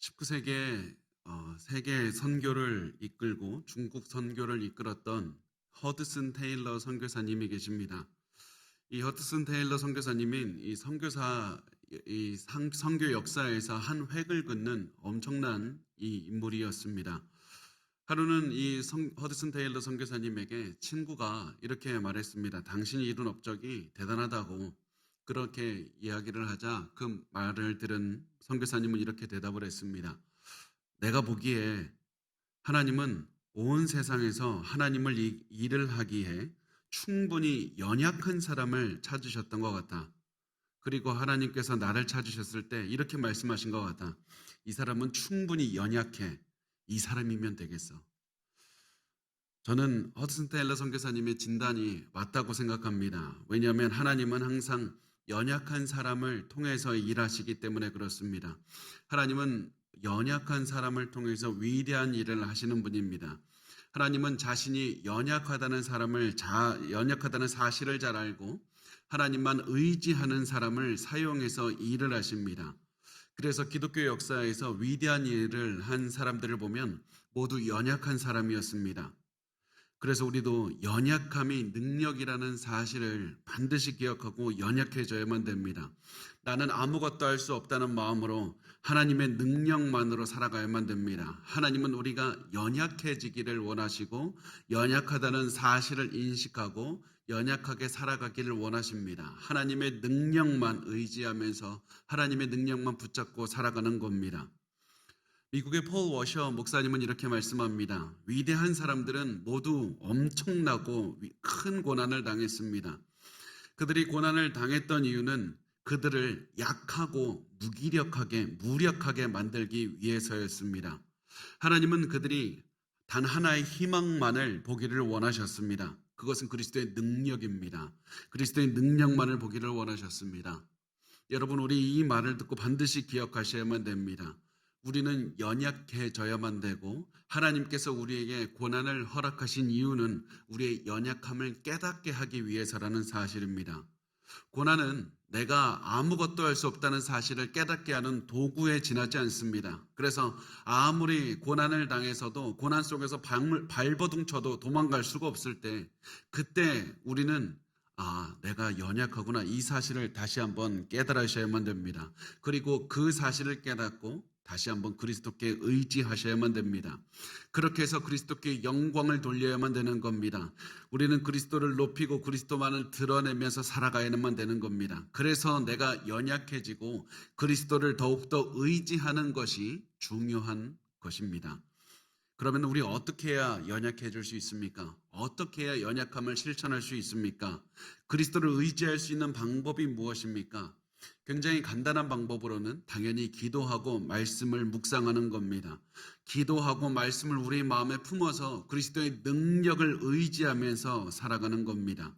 19세기에 세계 선교를 이끌고 중국 선교를 이끌었던 허드슨 테일러 선교사님이 계십니다. 이 허드슨 테일러 선교사님은 이 선교사 선교 역사에서 한 획을 긋는 엄청난 이 인물이었습니다. 하루는 허드슨 테일러 선교사님에게 친구가 이렇게 말했습니다. 당신이 이룬 업적이 대단하다고 그렇게 이야기를 하자 그 말을 들은 선교사님은 이렇게 대답을 했습니다. 내가 보기에 하나님은 온 세상에서 하나님을 일을 하기에 충분히 연약한 사람을 찾으셨던 것 같다. 그리고 하나님께서 나를 찾으셨을 때 이렇게 말씀하신 것 같다. 이 사람은 충분히 연약해. 이 사람이면 되겠어. 저는 허드슨 테일러 선교사님의 진단이 맞다고 생각합니다. 왜냐하면 하나님은 항상 연약한 사람을 통해서 일하시기 때문에 그렇습니다. 하나님은 연약한 사람을 통해서 위대한 일을 하시는 분입니다. 하나님은 자신이 연약하다는 사실을 잘 알고 하나님만 의지하는 사람을 사용해서 일을 하십니다. 그래서 기독교 역사에서 위대한 일을 한 사람들을 보면 모두 연약한 사람이었습니다. 그래서 우리도 연약함이 능력이라는 사실을 반드시 기억하고 연약해져야만 됩니다. 나는 아무것도 할 수 없다는 마음으로 하나님의 능력만으로 살아가야만 됩니다. 하나님은 우리가 연약해지기를 원하시고 연약하다는 사실을 인식하고 연약하게 살아가기를 원하십니다. 하나님의 능력만 의지하면서 하나님의 능력만 붙잡고 살아가는 겁니다. 미국의 폴 워셔 목사님은 이렇게 말씀합니다. 위대한 사람들은 모두 엄청나고 큰 고난을 당했습니다. 그들이 고난을 당했던 이유는 그들을 약하고 무력하게 만들기 위해서였습니다. 하나님은 그들이 단 하나의 희망만을 보기를 원하셨습니다. 그것은 그리스도의 능력입니다. 그리스도의 능력만을 보기를 원하셨습니다. 여러분, 우리 이 말을 듣고 반드시 기억하셔야만 됩니다. 우리는 연약해져야만 되고 하나님께서 우리에게 고난을 허락하신 이유는 우리의 연약함을 깨닫게 하기 위해서라는 사실입니다. 고난은 내가 아무것도 할 수 없다는 사실을 깨닫게 하는 도구에 지나지 않습니다. 그래서 아무리 고난을 당해서도 고난 속에서 발버둥 쳐도 도망갈 수가 없을 때 그때 우리는 내가 연약하구나 이 사실을 다시 한번 깨달으셔야만 됩니다. 그리고 그 사실을 깨닫고 다시 한번 그리스도께 의지하셔야만 됩니다. 그렇게 해서 그리스도께 영광을 돌려야만 되는 겁니다. 우리는 그리스도를 높이고 그리스도만을 드러내면서 살아가야만 되는 겁니다. 그래서 내가 연약해지고 그리스도를 더욱더 의지하는 것이 중요한 것입니다. 그러면 우리 어떻게 해야 연약해질 수 있습니까? 어떻게 해야 연약함을 실천할 수 있습니까? 그리스도를 의지할 수 있는 방법이 무엇입니까? 굉장히 간단한 방법으로는 당연히 기도하고 말씀을 묵상하는 겁니다. 기도하고 말씀을 우리 마음에 품어서 그리스도의 능력을 의지하면서 살아가는 겁니다.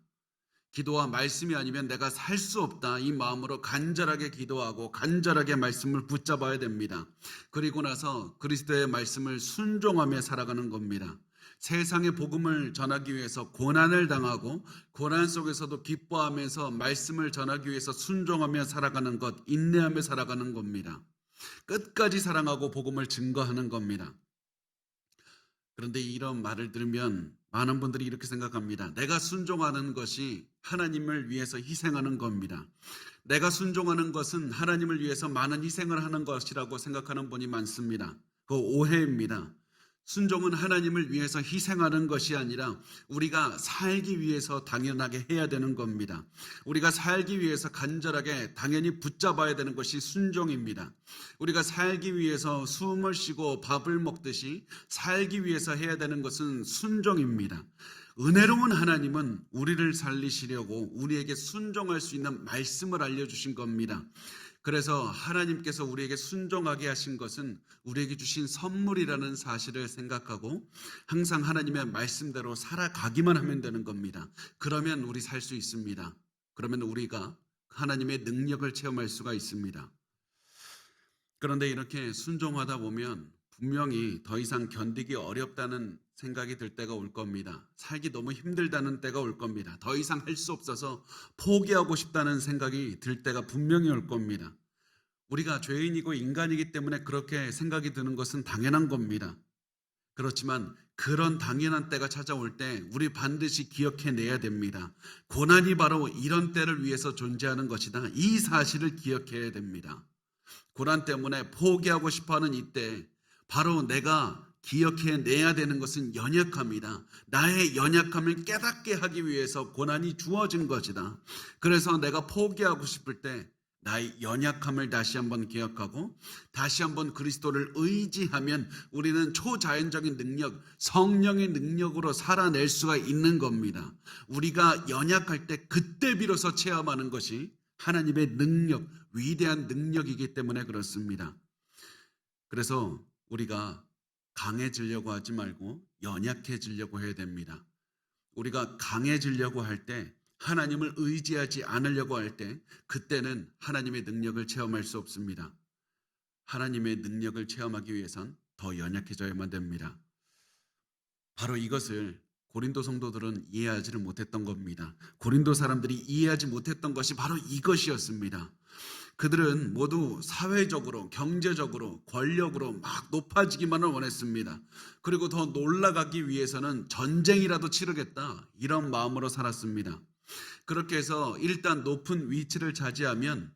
기도와 말씀이 아니면 내가 살 수 없다. 이 마음으로 간절하게 기도하고 간절하게 말씀을 붙잡아야 됩니다. 그리고 나서 그리스도의 말씀을 순종하며 살아가는 겁니다. 세상의 복음을 전하기 위해서 고난을 당하고 고난 속에서도 기뻐하면서 말씀을 전하기 위해서 순종하며 살아가는 것, 인내하며 살아가는 겁니다. 끝까지 사랑하고 복음을 증거하는 겁니다. 그런데 이런 말을 들으면 많은 분들이 이렇게 생각합니다. 내가 순종하는 것이 하나님을 위해서 희생하는 겁니다. 내가 순종하는 것은 하나님을 위해서 많은 희생을 하는 것이라고 생각하는 분이 많습니다. 그 오해입니다. 순종은 하나님을 위해서 희생하는 것이 아니라 우리가 살기 위해서 당연하게 해야 되는 겁니다. 우리가 살기 위해서 간절하게 당연히 붙잡아야 되는 것이 순종입니다. 우리가 살기 위해서 숨을 쉬고 밥을 먹듯이 살기 위해서 해야 되는 것은 순종입니다. 은혜로운 하나님은 우리를 살리시려고 우리에게 순종할 수 있는 말씀을 알려주신 겁니다. 그래서 하나님께서 우리에게 순종하게 하신 것은 우리에게 주신 선물이라는 사실을 생각하고 항상 하나님의 말씀대로 살아가기만 하면 되는 겁니다. 그러면 우리 살 수 있습니다. 그러면 우리가 하나님의 능력을 체험할 수가 있습니다. 그런데 이렇게 순종하다 보면 분명히 더 이상 견디기 어렵다는 생각이 들 때가 올 겁니다. 살기 너무 힘들다는 때가 올 겁니다. 더 이상 할 수 없어서 포기하고 싶다는 생각이 들 때가 분명히 올 겁니다. 우리가 죄인이고 인간이기 때문에 그렇게 생각이 드는 것은 당연한 겁니다. 그렇지만 그런 당연한 때가 찾아올 때 우리 반드시 기억해내야 됩니다. 고난이 바로 이런 때를 위해서 존재하는 것이다. 이 사실을 기억해야 됩니다. 고난 때문에 포기하고 싶어하는 이때 바로 내가 기억해내야 되는 것은 연약함이다. 나의 연약함을 깨닫게 하기 위해서 고난이 주어진 것이다. 그래서 내가 포기하고 싶을 때 나의 연약함을 다시 한번 기억하고 다시 한번 그리스도를 의지하면 우리는 초자연적인 능력, 성령의 능력으로 살아낼 수가 있는 겁니다. 우리가 연약할 때 그때 비로소 체험하는 것이 하나님의 능력, 위대한 능력이기 때문에 그렇습니다. 그래서 우리가 강해지려고 하지 말고 연약해지려고 해야 됩니다. 우리가 강해지려고 할 때, 하나님을 의지하지 않으려고 할 때, 그때는 하나님의 능력을 체험할 수 없습니다. 하나님의 능력을 체험하기 위해선 더 연약해져야만 됩니다. 바로 이것을 고린도 성도들은 이해하지를 못했던 겁니다. 고린도 사람들이 이해하지 못했던 것이 바로 이것이었습니다. 그들은 모두 사회적으로, 경제적으로, 권력으로 막 높아지기만을 원했습니다. 그리고 더 올라가기 위해서는 전쟁이라도 치르겠다, 이런 마음으로 살았습니다. 그렇게 해서 일단 높은 위치를 차지하면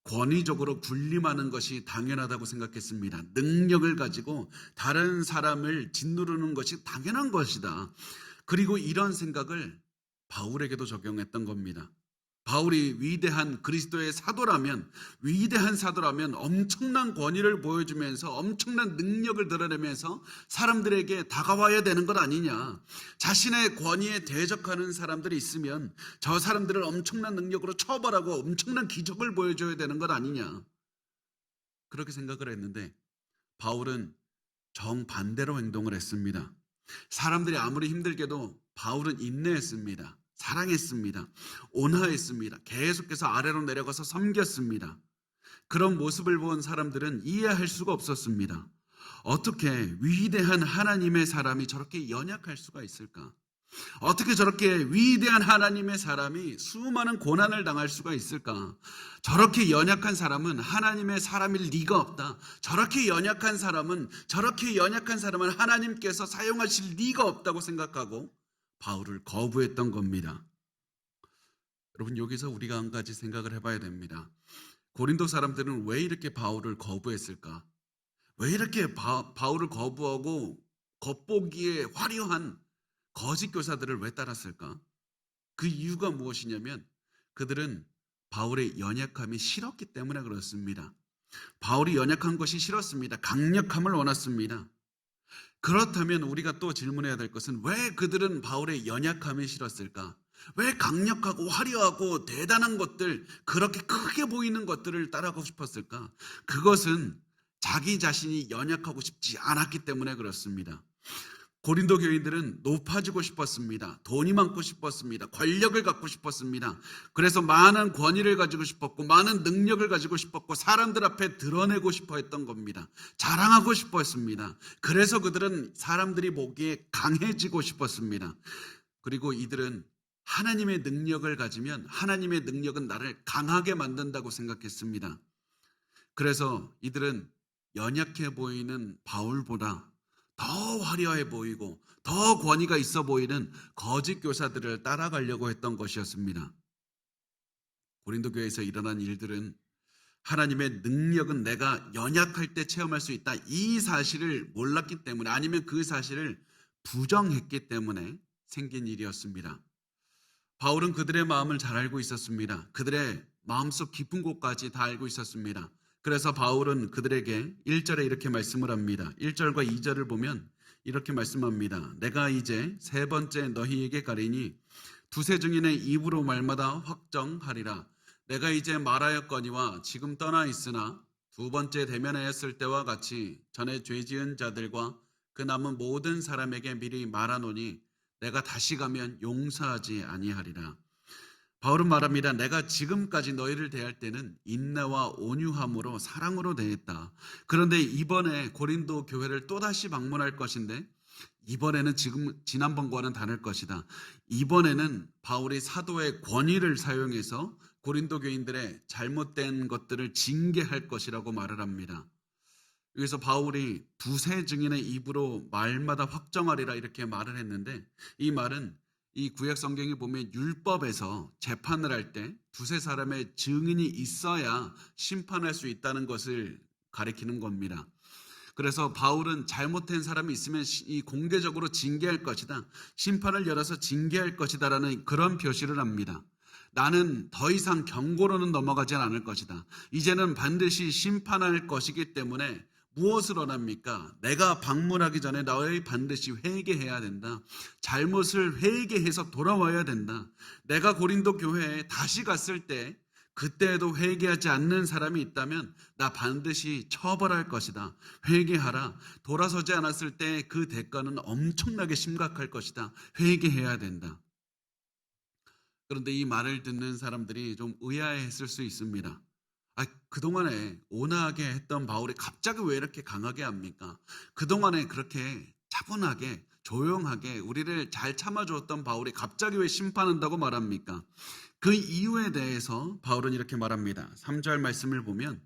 권위적으로 군림하는 것이 당연하다고 생각했습니다. 능력을 가지고 다른 사람을 짓누르는 것이 당연한 것이다. 그리고 이런 생각을 바울에게도 적용했던 겁니다. 바울이 위대한 그리스도의 사도라면, 위대한 사도라면 엄청난 권위를 보여주면서 엄청난 능력을 드러내면서 사람들에게 다가와야 되는 것 아니냐. 자신의 권위에 대적하는 사람들이 있으면 저 사람들을 엄청난 능력으로 처벌하고 엄청난 기적을 보여줘야 되는 것 아니냐. 그렇게 생각을 했는데 바울은 정반대로 행동을 했습니다. 사람들이 아무리 힘들게도 바울은 인내했습니다. 사랑했습니다. 온화했습니다. 계속해서 아래로 내려가서 섬겼습니다. 그런 모습을 본 사람들은 이해할 수가 없었습니다. 어떻게 위대한 하나님의 사람이 저렇게 연약할 수가 있을까? 어떻게 저렇게 위대한 하나님의 사람이 수많은 고난을 당할 수가 있을까? 저렇게 연약한 사람은 하나님의 사람일 리가 없다. 저렇게 연약한 사람은 하나님께서 사용하실 리가 없다고 생각하고 바울을 거부했던 겁니다. 여러분, 여기서 우리가 한 가지 생각을 해봐야 됩니다. 고린도 사람들은 왜 이렇게 바울을 거부했을까? 왜 이렇게 바울을 거부하고 겉보기에 화려한 거짓 교사들을 왜 따랐을까? 그 이유가 무엇이냐면 그들은 바울의 연약함이 싫었기 때문에 그렇습니다. 바울이 연약한 것이 싫었습니다. 강력함을 원했습니다. 그렇다면 우리가 또 질문해야 될 것은 왜 그들은 바울의 연약함이 싫었을까? 왜 강력하고 화려하고 대단한 것들, 그렇게 크게 보이는 것들을 따라가고 싶었을까? 그것은 자기 자신이 연약하고 싶지 않았기 때문에 그렇습니다. 고린도 교인들은 높아지고 싶었습니다. 돈이 많고 싶었습니다. 권력을 갖고 싶었습니다. 그래서 많은 권위를 가지고 싶었고 많은 능력을 가지고 싶었고 사람들 앞에 드러내고 싶어 했던 겁니다. 자랑하고 싶어 했습니다. 그래서 그들은 사람들이 보기에 강해지고 싶었습니다. 그리고 이들은 하나님의 능력을 가지면 하나님의 능력은 나를 강하게 만든다고 생각했습니다. 그래서 이들은 연약해 보이는 바울보다 더 화려해 보이고 더 권위가 있어 보이는 거짓 교사들을 따라가려고 했던 것이었습니다. 고린도 교회에서 일어난 일들은 하나님의 능력은 내가 연약할 때 체험할 수 있다, 이 사실을 몰랐기 때문에, 아니면 그 사실을 부정했기 때문에 생긴 일이었습니다. 바울은 그들의 마음을 잘 알고 있었습니다. 그들의 마음속 깊은 곳까지 다 알고 있었습니다. 그래서 바울은 그들에게 1절에 이렇게 말씀을 합니다. 1절과 2절을 보면 이렇게 말씀합니다. 내가 이제 세 번째 너희에게 가리니 두세 증인의 입으로 말마다 확정하리라. 내가 이제 말하였거니와 지금 떠나 있으나 두 번째 대면하였을 때와 같이 전에 죄 지은 자들과 그 남은 모든 사람에게 미리 말하노니 내가 다시 가면 용서하지 아니하리라. 바울은 말합니다. 내가 지금까지 너희를 대할 때는 인내와 온유함으로 사랑으로 대했다. 그런데 이번에 고린도 교회를 또다시 방문할 것인데 이번에는 지난번과는 다를 것이다. 이번에는 바울이 사도의 권위를 사용해서 고린도 교인들의 잘못된 것들을 징계할 것이라고 말을 합니다. 여기서 바울이 두세 증인의 입으로 말마다 확정하리라 이렇게 말을 했는데, 이 말은 이 구약 성경에 보면 율법에서 재판을 할 때 두세 사람의 증인이 있어야 심판할 수 있다는 것을 가리키는 겁니다. 그래서 바울은 잘못된 사람이 있으면 이 공개적으로 징계할 것이다, 심판을 열어서 징계할 것이다라는 그런 표시를 합니다. 나는 더 이상 경고로는 넘어가지 않을 것이다. 이제는 반드시 심판할 것이기 때문에 무엇을 원합니까? 내가 방문하기 전에 너희 반드시 회개해야 된다. 잘못을 회개해서 돌아와야 된다. 내가 고린도 교회에 다시 갔을 때 그때에도 회개하지 않는 사람이 있다면 나 반드시 처벌할 것이다. 회개하라. 돌아서지 않았을 때 그 대가는 엄청나게 심각할 것이다. 회개해야 된다. 그런데 이 말을 듣는 사람들이 좀 의아해했을 수 있습니다. 그동안에 온화하게 했던 바울이 갑자기 왜 이렇게 강하게 합니까? 그동안에 그렇게 차분하게 조용하게 우리를 잘 참아주었던 바울이 갑자기 왜 심판한다고 말합니까? 그 이유에 대해서 바울은 이렇게 말합니다. 3절 말씀을 보면,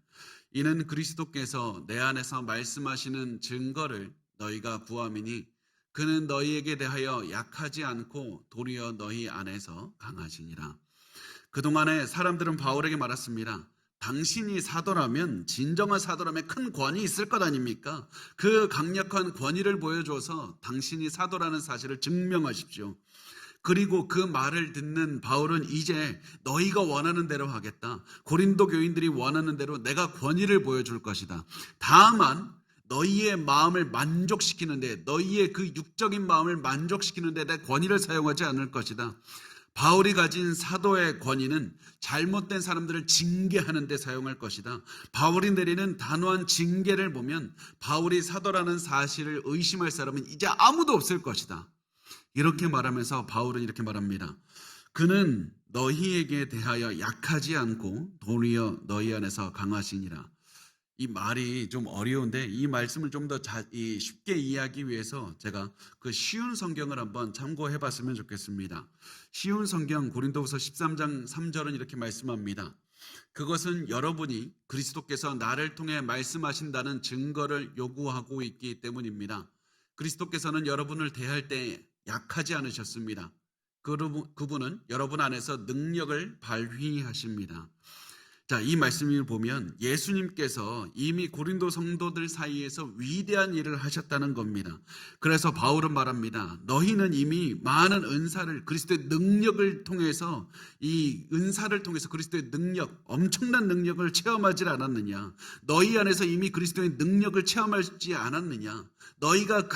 이는 그리스도께서 내 안에서 말씀하시는 증거를 너희가 구함이니 그는 너희에게 대하여 약하지 않고 도리어 너희 안에서 강하시니라. 그동안에 사람들은 바울에게 말했습니다. 당신이 사도라면, 진정한 사도라면 큰 권위 있을 것 아닙니까? 그 강력한 권위를 보여줘서 당신이 사도라는 사실을 증명하십시오. 그리고 그 말을 듣는 바울은 이제 너희가 원하는 대로 하겠다. 고린도 교인들이 원하는 대로 내가 권위를 보여줄 것이다. 다만 너희의 마음을 만족시키는데, 너희의 그 육적인 마음을 만족시키는데 내 권위를 사용하지 않을 것이다. 바울이 가진 사도의 권위는 잘못된 사람들을 징계하는 데 사용할 것이다. 바울이 내리는 단호한 징계를 보면 바울이 사도라는 사실을 의심할 사람은 이제 아무도 없을 것이다. 이렇게 말하면서 바울은 이렇게 말합니다. 그는 너희에게 대하여 약하지 않고 도리어 너희 안에서 강하시니라. 이 말이 좀 어려운데 이 말씀을 좀 더 쉽게 이해하기 위해서 제가 그 쉬운 성경을 한번 참고해 봤으면 좋겠습니다. 쉬운 성경 고린도후서 13장 3절은 이렇게 말씀합니다. 그것은 여러분이 그리스도께서 나를 통해 말씀하신다는 증거를 요구하고 있기 때문입니다. 그리스도께서는 여러분을 대할 때 약하지 않으셨습니다. 그분은 여러분 안에서 능력을 발휘하십니다. 자, 이 말씀을 보면 예수님께서 이미 고린도 성도들 사이에서 위대한 일을 하셨다는 겁니다. 그래서 바울은 말합니다. 너희는 이미 많은 은사를, 그리스도의 능력을 통해서, 이 은사를 통해서 그리스도의 능력, 엄청난 능력을 체험하지 않았느냐? 너희 안에서 이미 그리스도의 능력을 체험하지 않았느냐? 너희가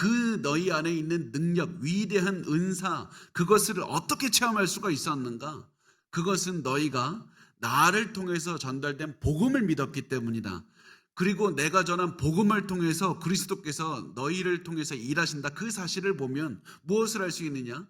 너희 안에 있는 능력, 위대한 은사, 그것을 어떻게 체험할 수가 있었는가? 그것은 너희가 나를 통해서 전달된 복음을 믿었기 때문이다. 그리고 내가 전한 복음을 통해서 그리스도께서 너희를 통해서 일하신다. 그 사실을 보면 무엇을 할 수 있느냐?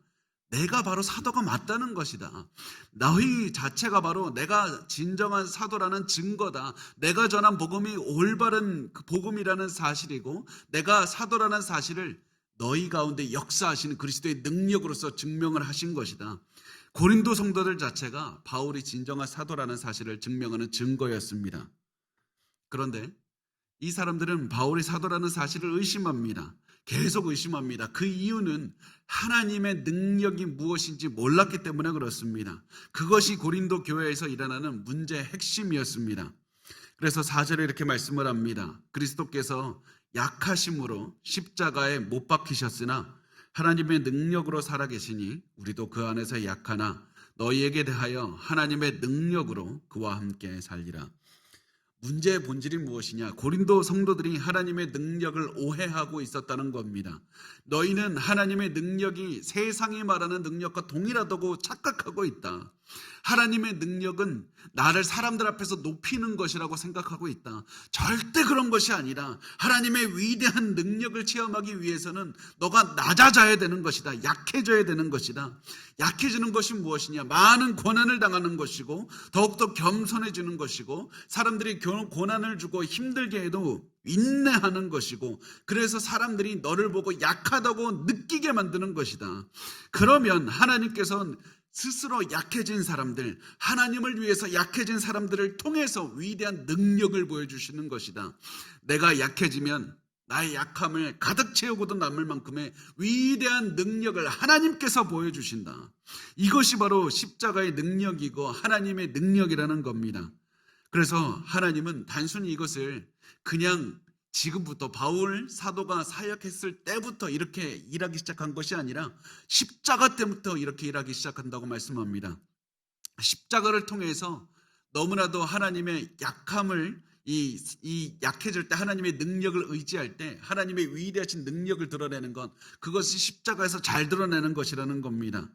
내가 바로 사도가 맞다는 것이다. 너희 자체가 바로 내가 진정한 사도라는 증거다. 내가 전한 복음이 올바른 복음이라는 사실이고, 내가 사도라는 사실을 너희 가운데 역사하시는 그리스도의 능력으로서 증명을 하신 것이다. 고린도 성도들 자체가 바울이 진정한 사도라는 사실을 증명하는 증거였습니다. 그런데 이 사람들은 바울이 사도라는 사실을 의심합니다. 계속 의심합니다. 그 이유는 하나님의 능력이 무엇인지 몰랐기 때문에 그렇습니다. 그것이 고린도 교회에서 일어나는 문제의 핵심이었습니다. 그래서 4절에 이렇게 말씀을 합니다. 그리스도께서 약하심으로 십자가에 못 박히셨으나 하나님의 능력으로 살아계시니 우리도 그 안에서 약하나 너희에게 대하여 하나님의 능력으로 그와 함께 살리라. 문제의 본질이 무엇이냐? 고린도 성도들이 하나님의 능력을 오해하고 있었다는 겁니다. 너희는 하나님의 능력이 세상이 말하는 능력과 동일하다고 착각하고 있다. 하나님의 능력은 나를 사람들 앞에서 높이는 것이라고 생각하고 있다. 절대 그런 것이 아니라 하나님의 위대한 능력을 체험하기 위해서는 너가 낮아져야 되는 것이다. 약해져야 되는 것이다. 약해지는 것이 무엇이냐? 많은 고난을 당하는 것이고, 더욱더 겸손해지는 것이고, 사람들이 고난을 주고 힘들게 해도 인내하는 것이고, 그래서 사람들이 너를 보고 약하다고 느끼게 만드는 것이다. 그러면 하나님께서는 스스로 약해진 사람들, 하나님을 위해서 약해진 사람들을 통해서 위대한 능력을 보여주시는 것이다. 내가 약해지면 나의 약함을 가득 채우고도 남을 만큼의 위대한 능력을 하나님께서 보여주신다. 이것이 바로 십자가의 능력이고 하나님의 능력이라는 겁니다. 그래서 하나님은 단순히 이것을 그냥 지금부터 바울 사도가 사역했을 때부터 이렇게 일하기 시작한 것이 아니라 십자가 때부터 이렇게 일하기 시작한다고 말씀합니다. 십자가를 통해서 너무나도 하나님의 약함을 이 약해질 때 하나님의 능력을 의지할 때 하나님의 위대하신 능력을 드러내는 것, 그것이 십자가에서 잘 드러내는 것이라는 겁니다.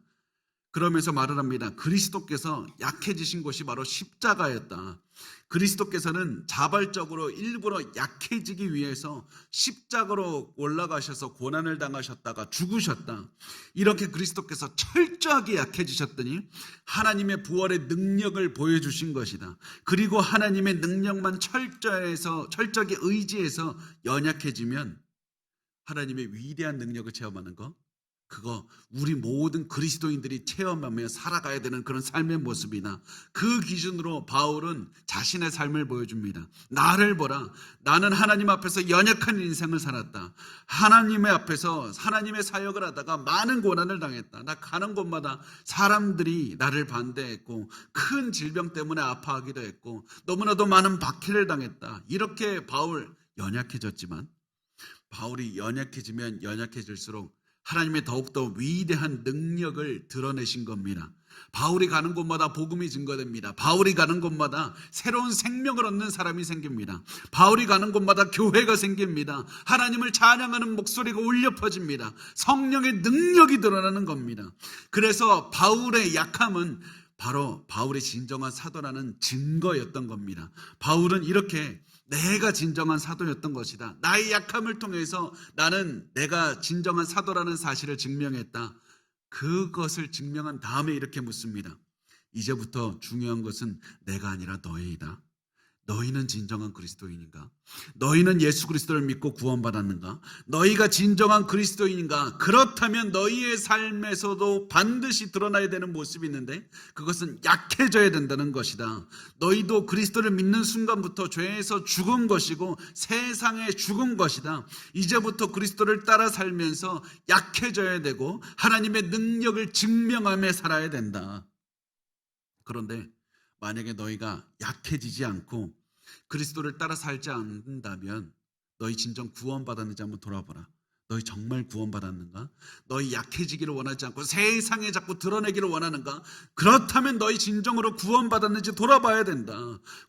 그러면서 말을 합니다. 그리스도께서 약해지신 것이 바로 십자가였다. 그리스도께서는 자발적으로 일부러 약해지기 위해서 십자가로 올라가셔서 고난을 당하셨다가 죽으셨다. 이렇게 그리스도께서 철저하게 약해지셨더니 하나님의 부활의 능력을 보여주신 것이다. 그리고 하나님의 능력만 철저하게 의지해서 연약해지면 하나님의 위대한 능력을 체험하는 것, 그거 우리 모든 그리스도인들이 체험하며 살아가야 되는 그런 삶의 모습이나 그 기준으로 바울은 자신의 삶을 보여줍니다. 나를 보라. 나는 하나님 앞에서 연약한 인생을 살았다. 하나님의 앞에서 하나님의 사역을 하다가 많은 고난을 당했다. 나 가는 곳마다 사람들이 나를 반대했고 큰 질병 때문에 아파하기도 했고 너무나도 많은 박해를 당했다. 이렇게 바울 연약해졌지만 바울이 연약해지면 연약해질수록 하나님의 더욱더 위대한 능력을 드러내신 겁니다. 바울이 가는 곳마다 복음이 증거됩니다. 바울이 가는 곳마다 새로운 생명을 얻는 사람이 생깁니다. 바울이 가는 곳마다 교회가 생깁니다. 하나님을 찬양하는 목소리가 울려 퍼집니다. 성령의 능력이 드러나는 겁니다. 그래서 바울의 약함은 바로 바울의 진정한 사도라는 증거였던 겁니다. 바울은 이렇게 내가 진정한 사도였던 것이다. 나의 약함을 통해서 나는 내가 진정한 사도라는 사실을 증명했다. 그것을 증명한 다음에 이렇게 묻습니다. 이제부터 중요한 것은 내가 아니라 너희이다. 너희는 진정한 그리스도인인가? 너희는 예수 그리스도를 믿고 구원받았는가? 너희가 진정한 그리스도인인가? 그렇다면 너희의 삶에서도 반드시 드러나야 되는 모습이 있는데 그것은 약해져야 된다는 것이다. 너희도 그리스도를 믿는 순간부터 죄에서 죽은 것이고 세상에 죽은 것이다. 이제부터 그리스도를 따라 살면서 약해져야 되고 하나님의 능력을 증명하며 살아야 된다. 그런데 만약에 너희가 약해지지 않고 그리스도를 따라 살지 않는다면 너희 진정 구원받았는지 한번 돌아보라. 너희 정말 구원받았는가? 너희 약해지기를 원하지 않고 세상에 자꾸 드러내기를 원하는가? 그렇다면 너희 진정으로 구원받았는지 돌아봐야 된다.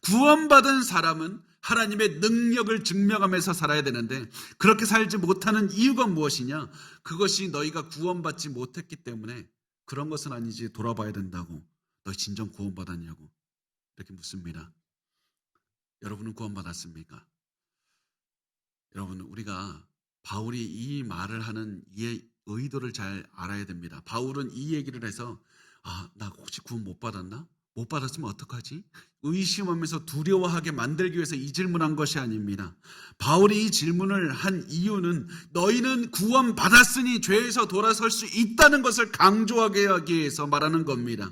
구원받은 사람은 하나님의 능력을 증명하면서 살아야 되는데 그렇게 살지 못하는 이유가 무엇이냐? 그것이 너희가 구원받지 못했기 때문에 그런 것은 아니지 돌아봐야 된다고. 너희 진정 구원받았냐고 이렇게 묻습니다. 여러분은 구원받았습니까? 여러분, 우리가 바울이 이 말을 하는 이 의도를 잘 알아야 됩니다. 바울은 이 얘기를 해서 나 혹시 구원 못 받았나? 못 받았으면 어떡하지? 의심하면서 두려워하게 만들기 위해서 이 질문한 것이 아닙니다. 바울이 이 질문을 한 이유는 너희는 구원받았으니 죄에서 돌아설 수 있다는 것을 강조하게 하기 위해서 말하는 겁니다.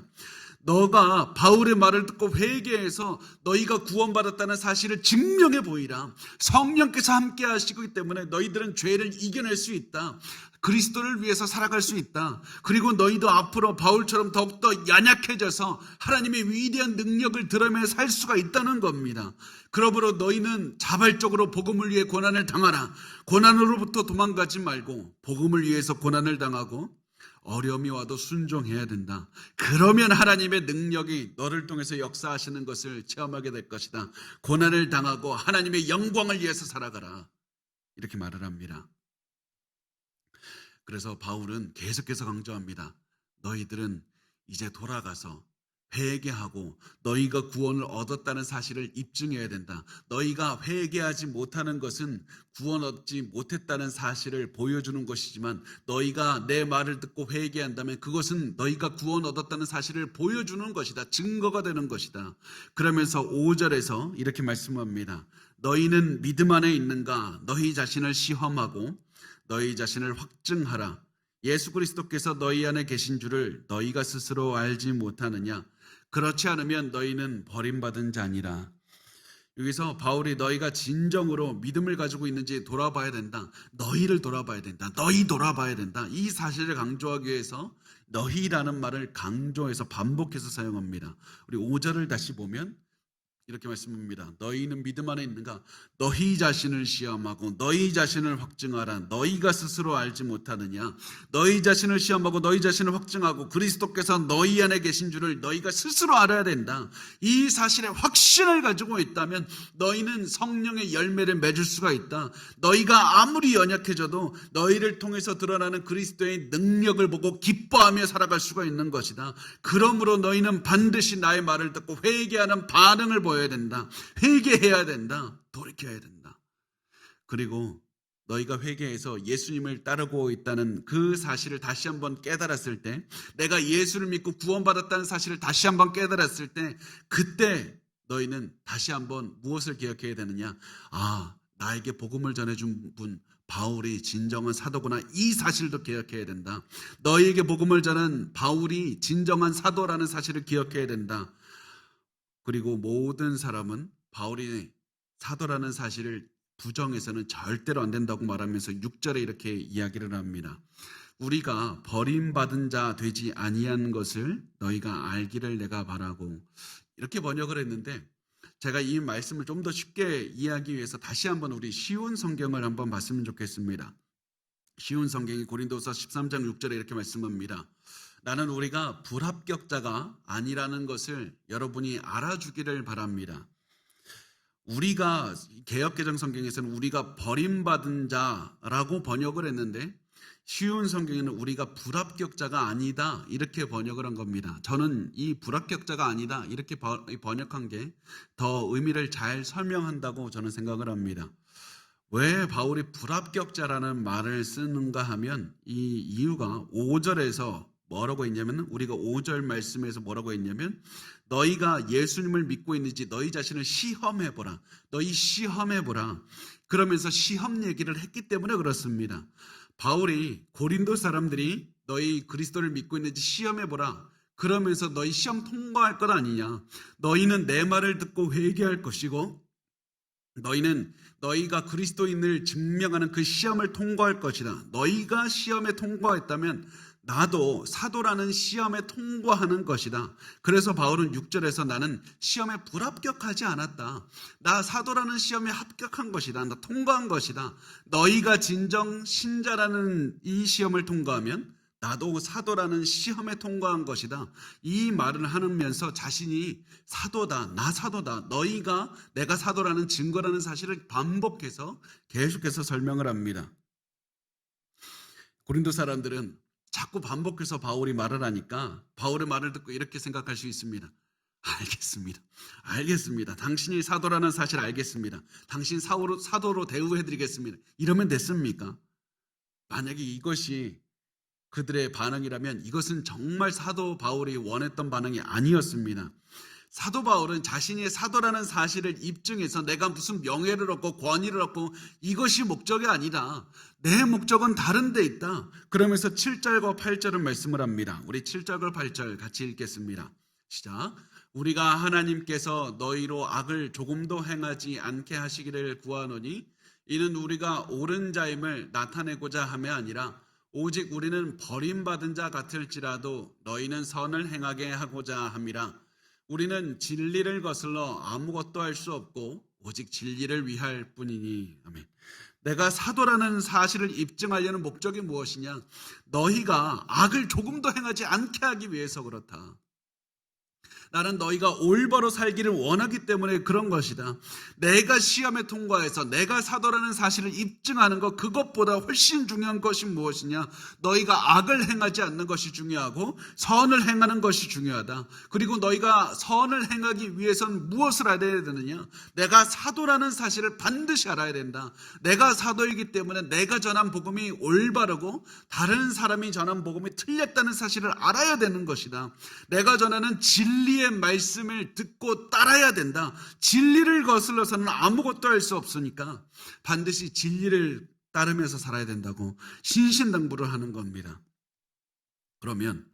너가 바울의 말을 듣고 회개해서 너희가 구원받았다는 사실을 증명해 보이라. 성령께서 함께 하시기 때문에 너희들은 죄를 이겨낼 수 있다. 그리스도를 위해서 살아갈 수 있다. 그리고 너희도 앞으로 바울처럼 더욱더 연약해져서 하나님의 위대한 능력을 드러내며 살 수가 있다는 겁니다. 그러므로 너희는 자발적으로 복음을 위해 고난을 당하라. 고난으로부터 도망가지 말고 복음을 위해서 고난을 당하고 어려움이 와도 순종해야 된다. 그러면 하나님의 능력이 너를 통해서 역사하시는 것을 체험하게 될 것이다. 고난을 당하고 하나님의 영광을 위해서 살아가라. 이렇게 말을 합니다. 그래서 바울은 계속해서 강조합니다. 너희들은 이제 돌아가서 회개하고 너희가 구원을 얻었다는 사실을 입증해야 된다. 너희가 회개하지 못하는 것은 구원 얻지 못했다는 사실을 보여주는 것이지만 너희가 내 말을 듣고 회개한다면 그것은 너희가 구원 얻었다는 사실을 보여주는 것이다. 증거가 되는 것이다. 그러면서 5절에서 이렇게 말씀합니다. 너희는 믿음 안에 있는가? 너희 자신을 시험하고 너희 자신을 확증하라. 예수 그리스도께서 너희 안에 계신 줄을 너희가 스스로 알지 못하느냐? 그렇지 않으면 너희는 버림받은 자니라. 여기서 바울이 너희가 진정으로 믿음을 가지고 있는지 돌아봐야 된다. 너희를 돌아봐야 된다. 너희 돌아봐야 된다. 이 사실을 강조하기 위해서 너희라는 말을 강조해서 반복해서 사용합니다. 우리 5절을 다시 보면 이렇게 말씀합니다. 너희는 믿음 안에 있는가? 너희 자신을 시험하고 너희 자신을 확증하라. 너희가 스스로 알지 못하느냐? 너희 자신을 시험하고 너희 자신을 확증하고 그리스도께서 너희 안에 계신 줄을 너희가 스스로 알아야 된다. 이 사실에 확신을 가지고 있다면 너희는 성령의 열매를 맺을 수가 있다. 너희가 아무리 연약해져도 너희를 통해서 드러나는 그리스도의 능력을 보고 기뻐하며 살아갈 수가 있는 것이다. 그러므로 너희는 반드시 나의 말을 듣고 회개하는 반응을 보여야 된다. 회개해야 된다. 돌이켜야 된다. 그리고 너희가 회개해서 예수님을 따르고 있다는 그 사실을 다시 한번 깨달았을 때, 내가 예수를 믿고 구원받았다는 사실을 다시 한번 깨달았을 때, 그때 너희는 다시 한번 무엇을 기억해야 되느냐? 아, 나에게 복음을 전해준 분 바울이 진정한 사도구나. 이 사실도 기억해야 된다. 너희에게 복음을 전한 바울이 진정한 사도라는 사실을 기억해야 된다. 그리고 모든 사람은 바울이 사도라는 사실을 부정해서는 절대로 안 된다고 말하면서 6절에 이렇게 이야기를 합니다. 우리가 버림받은 자 되지 아니한 것을 너희가 알기를 내가 바라고, 이렇게 번역을 했는데, 제가 이 말씀을 좀 더 쉽게 이해하기 위해서 다시 한번 우리 쉬운 성경을 한번 봤으면 좋겠습니다. 쉬운 성경이 고린도서 13장 6절에 이렇게 말씀합니다. 나는 우리가 불합격자가 아니라는 것을 여러분이 알아주기를 바랍니다. 우리가, 개역개정 성경에서는 우리가 버림받은 자라고 번역을 했는데, 쉬운 성경에는 우리가 불합격자가 아니다 이렇게 번역을 한 겁니다. 저는 이 불합격자가 아니다 이렇게 번역한 게 더 의미를 잘 설명한다고 저는 생각을 합니다. 왜 바울이 불합격자라는 말을 쓰는가 하면, 이 이유가 5절에서 뭐라고 했냐면, 우리가 5절 말씀에서 뭐라고 했냐면, 너희가 예수님을 믿고 있는지 너희 자신을 시험해보라. 너희 시험해보라. 그러면서 시험 얘기를 했기 때문에 그렇습니다. 바울이 고린도 사람들이 너희 그리스도를 믿고 있는지 시험해보라. 그러면서 너희 시험 통과할 것 아니냐. 너희는 내 말을 듣고 회개할 것이고, 너희는 너희가 그리스도인을 증명하는 그 시험을 통과할 것이다. 너희가 시험에 통과했다면 나도 사도라는 시험에 통과하는 것이다. 그래서 바울은 6절에서 나는 시험에 불합격하지 않았다. 나 사도라는 시험에 합격한 것이다. 나 통과한 것이다. 너희가 진정 신자라는 이 시험을 통과하면 나도 사도라는 시험에 통과한 것이다. 이 말을 하면서 자신이 사도다, 나 사도다, 너희가 내가 사도라는 증거라는 사실을 반복해서 계속해서 설명을 합니다. 고린도 사람들은 자꾸 반복해서 바울이 말을 하니까 바울의 말을 듣고 이렇게 생각할 수 있습니다. 알겠습니다. 당신이 사도라는 사실 알겠습니다. 당신 사도로 대우해드리겠습니다. 이러면 됐습니까? 만약에 이것이 그들의 반응이라면 이것은 정말 사도 바울이 원했던 반응이 아니었습니다. 사도 바울은 자신이 사도라는 사실을 입증해서 내가 무슨 명예를 얻고 권위를 얻고 이것이 목적이 아니라 내 목적은 다른 데 있다. 그러면서 7절과 8절은 말씀을 합니다. 우리 7절과 8절 같이 읽겠습니다. 시작. 우리가 하나님께서 너희로 악을 조금도 행하지 않게 하시기를 구하노니 이는 우리가 옳은 자임을 나타내고자 함이 아니라 오직 우리는 버림받은 자 같을지라도 너희는 선을 행하게 하고자 함이라. 우리는 진리를 거슬러 아무것도 할 수 없고 오직 진리를 위할 뿐이니. 아멘. 내가 사도라는 사실을 입증하려는 목적이 무엇이냐? 너희가 악을 조금도 행하지 않게 하기 위해서 그렇다. 나는 너희가 올바로 살기를 원하기 때문에 그런 것이다. 내가 시험에 통과해서 내가 사도라는 사실을 입증하는 것, 그것보다 훨씬 중요한 것이 무엇이냐? 너희가 악을 행하지 않는 것이 중요하고 선을 행하는 것이 중요하다. 그리고 너희가 선을 행하기 위해서는 무엇을 알아야 되느냐? 내가 사도라는 사실을 반드시 알아야 된다. 내가 사도이기 때문에 내가 전한 복음이 올바르고 다른 사람이 전한 복음이 틀렸다는 사실을 알아야 되는 것이다. 내가 전하는 진리의 말씀을 듣고 따라야 된다. 진리를 거슬러서는 아무것도 할 수 없으니까 반드시 진리를 따르면서 살아야 된다고 신신당부를 하는 겁니다. 그러면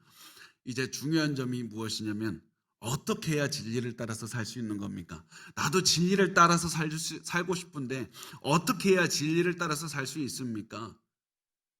이제 중요한 점이 무엇이냐면 어떻게 해야 진리를 따라서 살 수 있는 겁니까? 나도 진리를 따라서 살고 싶은데 어떻게 해야 진리를 따라서 살 수 있습니까?